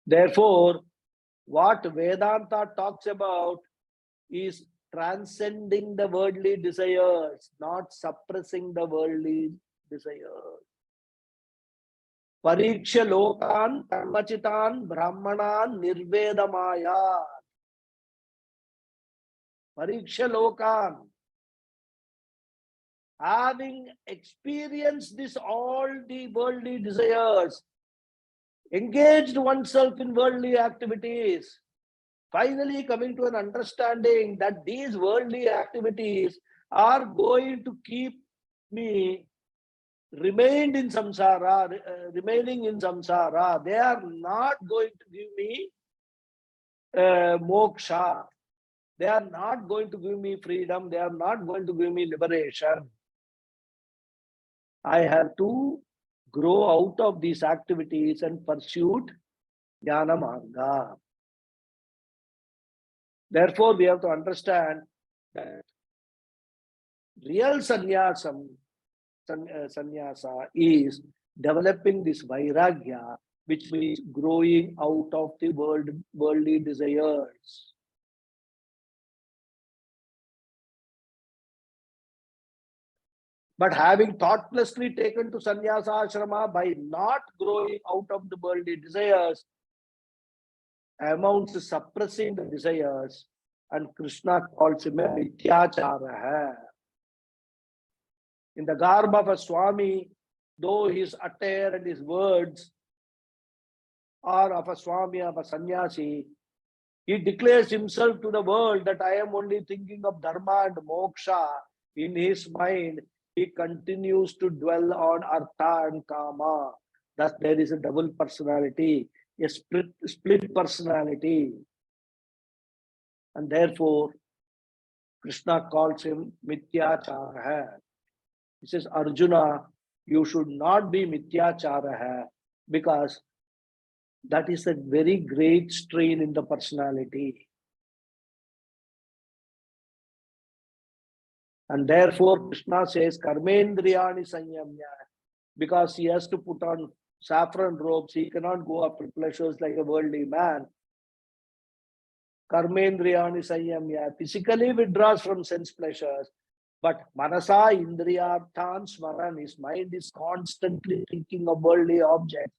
Therefore, what Vedanta talks about is transcending the worldly desires, not suppressing the worldly desires. Pariksha lokan karmachitan brahmanan nirvedamaya. Pariksha lokan. Having experienced this, all the worldly desires, engaged oneself in worldly activities, finally coming to an understanding that these worldly activities are going to keep me remaining in samsara. They are not going to give me moksha. They are not going to give me freedom. They are not going to give me liberation. I have to grow out of these activities and pursue jnana marga. Therefore, we have to understand that real sannyasa is developing this vairagya, which means growing out of the worldly desires. But having thoughtlessly taken to sannyasa ashrama by not growing out of the worldly desires, amounts to suppressing the desires, and Krishna calls him a mityachara. In the garb of a Swami, though his attire and his words are of a Swami, of a sannyasi, he declares himself to the world that I am only thinking of dharma and moksha. In his mind, he continues to dwell on artha and kama. Thus, there is a double personality, a split personality. And therefore, Krishna calls him Mityachara. He says, Arjuna, you should not be Mityachara because that is a very great strain in the personality. And therefore, Krishna says, Karmendriyani Sanyamya, because he has to put on saffron robes, he cannot go after pleasures like a worldly man. Karmendriyani Sanyamya, physically withdraws from sense pleasures, but Manasa Indriyarthan Smaran, his mind is constantly thinking of worldly objects.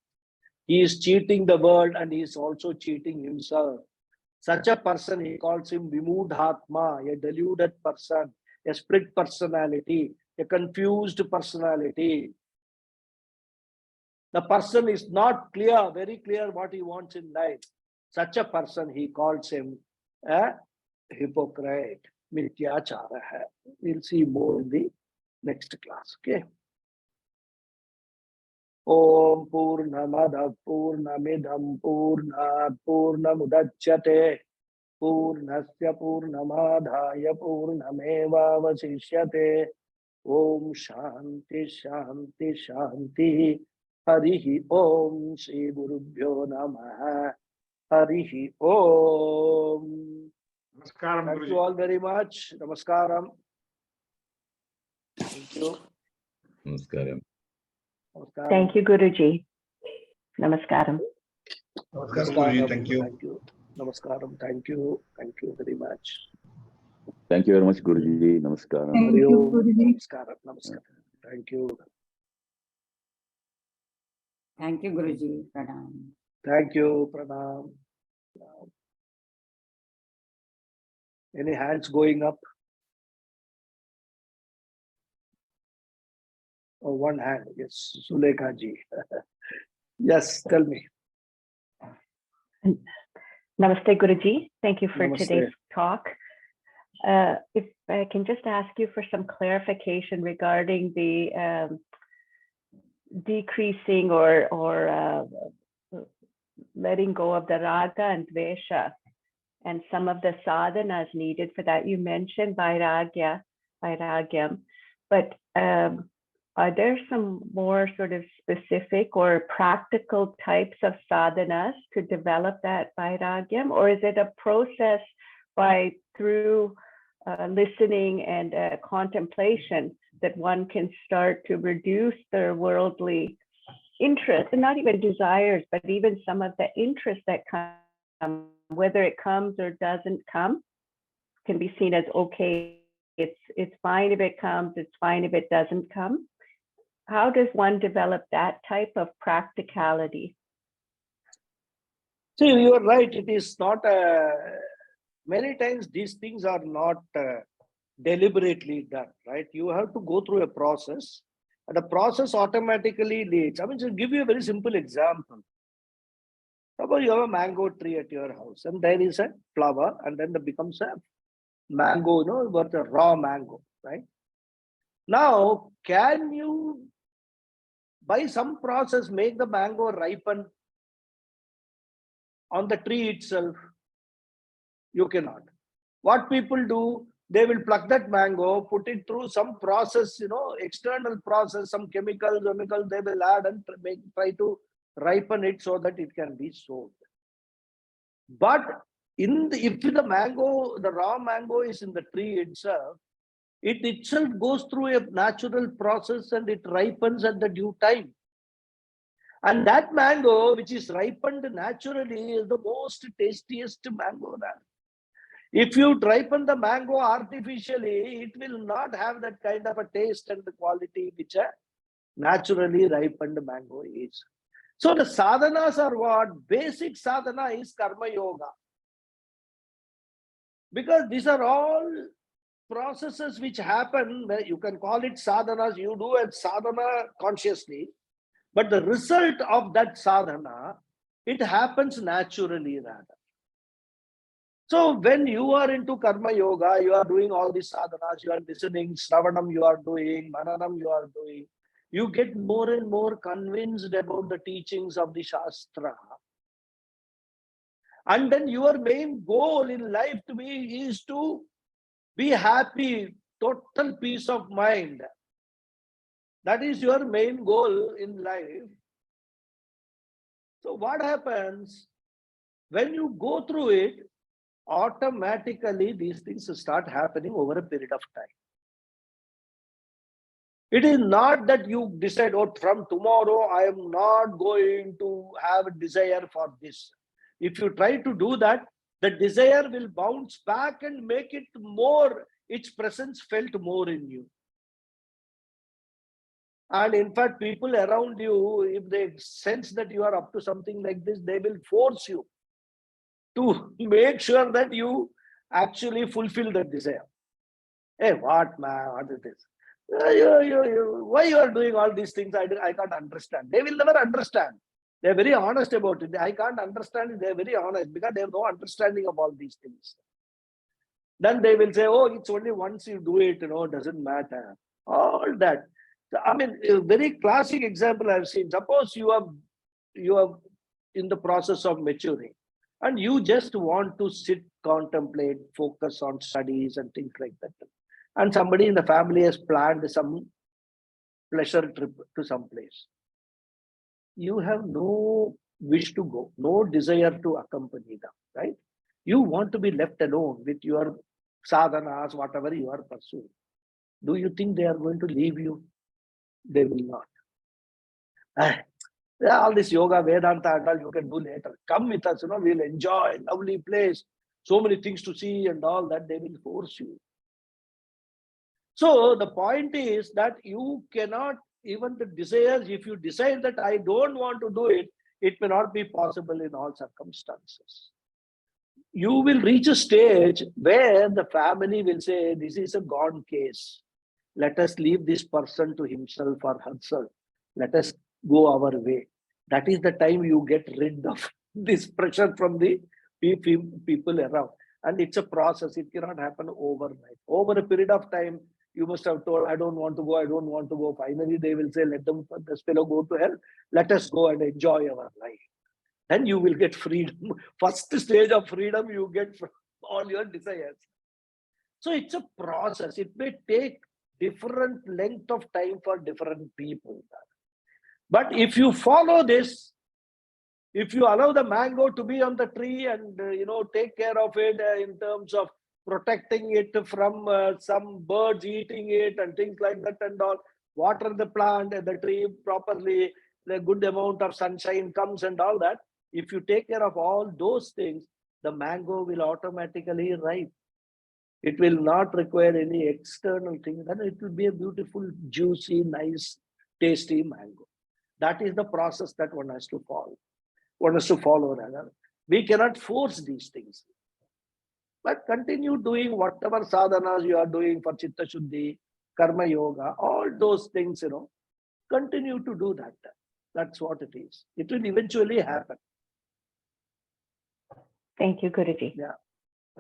He is cheating the world and he is also cheating himself. Such a person, he calls him Vimudhatma, a deluded person, a split personality, a confused personality. The person is not clear, very clear what he wants in life. Such a person, he calls him a hypocrite, Mityachara. We'll see more in the next class. Okay. Om Purnamada Purnamidam Purnat Purnamudachyate Purnasya Purnamadhaya Purnameva Vasishyate. Om Shanti Shanti Shanti. Harihi Om Shri Gurubhyo Namaha. Harihi Om.
Namaskaram,
Thank
Guruji.
you all very much. Namaskaram. Thank you.
Namaskaram.
Namaskaram.
Thank you, Guruji. Namaskaram.
Namaskaram, Guruji. Thank you.
Thank you. Namaskaram. Thank you. Thank you very much.
Thank you very much, Guruji. Namaskaram.
Thank you, Guruji.
Namaskaram. Namaskaram. Thank you.
Thank you, Guruji. Pranam.
Thank you. Pranam. Any hands going up? Oh, one hand. Yes, Sulekha ji. Yes, tell me.
Namaste, Guruji. Thank you for
Namaste.
today's talk. If I can just ask you for some clarification regarding the decreasing or letting go of the raga and dvesha and some of the sadhanas needed for that. You mentioned vairagyam, but are there some more sort of specific or practical types of sadhanas to develop that vairagyam, or is it a process through listening and contemplation that one can start to reduce their worldly interest, and not even desires, but even some of the interest that come, whether it comes or doesn't come, can be seen as okay. It's fine if it comes, it's fine if it doesn't come. How does one develop that type of practicality?
See, you are right. It is not many times these things are not deliberately done, right? You have to go through a process, and the process automatically leads. I mean, just give you a very simple example. Suppose you have a mango tree at your house, and there is a flower, and then it becomes a mango, but a raw mango, right? Now, can you, by some process, make the mango ripen on the tree itself? You cannot. What people do, they will pluck that mango, put it through some process, external process, some chemicals, they will add and try to ripen it so that it can be sold. But if the mango, the raw mango is in the tree itself, it itself goes through a natural process and it ripens at the due time. And that mango, which is ripened naturally, is the most tastiest mango there. If you ripen the mango artificially, it will not have that kind of a taste and the quality which a naturally ripened mango is. So the sadhanas are what? Basic sadhana is karma yoga. Because these are all processes which happen, where you can call it sadhanas, you do a sadhana consciously, but the result of that sadhana, it happens naturally rather. So when you are into karma yoga, you are doing all these sadhanas, you are listening, shravanam you are doing, mananam you are doing, you get more and more convinced about the teachings of the Shastra. And then your main goal in life is to Be happy, total peace of mind. That is your main goal in life. So what happens when you go through it? Automatically, these things start happening over a period of time. It is not that you decide, oh, from tomorrow, I am not going to have a desire for this. If you try to do that, the desire will bounce back and make it more, its presence felt more in you. And in fact, people around you, if they sense that you are up to something like this, they will force you to make sure that you actually fulfill that desire. Hey, what man, what is this? Why you are doing all these things? I can't understand. They will never understand. They're very honest about it. I can't understand it. They're very honest because they have no understanding of all these things. Then they will say, oh, it's only once you do it, it doesn't matter. All that. So, I mean, a very classic example I've seen. Suppose you are in the process of maturing and you just want to sit, contemplate, focus on studies and things like that. And somebody in the family has planned some pleasure trip to some place. You have no wish to go, no desire to accompany them, right? You want to be left alone with your sadhanas, whatever you are pursuing. Do you think they are going to leave you? They will not. All this yoga, Vedanta, and all you can do later. Come with us, we'll enjoy, lovely place, so many things to see and all that. They will force you. So the point is that you cannot, even the desires, if you decide that I don't want to do it, it may not be possible in all circumstances. You will reach a stage where the family will say, this is a gone case. Let us leave this person to himself or herself. Let us go our way. That is the time you get rid of this pressure from the people around. And it's a process. It cannot happen overnight. Over a period of time, you must have told, I don't want to go, I don't want to go. Finally, they will say, let this fellow go to hell. Let us go and enjoy our life. Then you will get freedom. First stage of freedom you get from all your desires. So it's a process. It may take different length of time for different people. But if you follow this, if you allow the mango to be on the tree and take care of it in terms of protecting it from some birds eating it and things like that and all, water the plant and the tree properly, the good amount of sunshine comes and all that. If you take care of all those things, the mango will automatically ripe. It will not require any external thing. Then it will be a beautiful, juicy, nice, tasty mango. That is the process that one has to follow. One has to follow rather. We cannot force these things. But continue doing whatever sadhanas you are doing for Chitta Shuddhi, Karma Yoga, all those things, continue to do that. That's what it is. It will eventually happen.
Thank you, Guruji.
Yeah.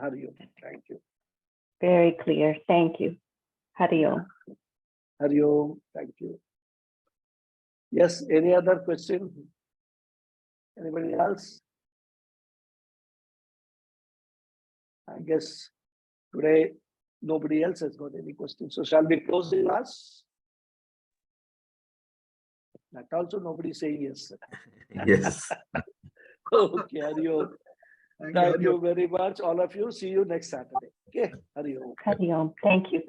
Hari Om. Thank you.
Very clear. Thank you. Hari Om.
Hari Om. Thank you. Yes, any other question? Anybody else? I guess today nobody else has got any questions. So shall we close the class? That also nobody saying yes.
Yes.
Okay, Hari Om. Thank you very much, all of you. See you next Saturday. Okay, Hari Om.
Hari Om. Thank you.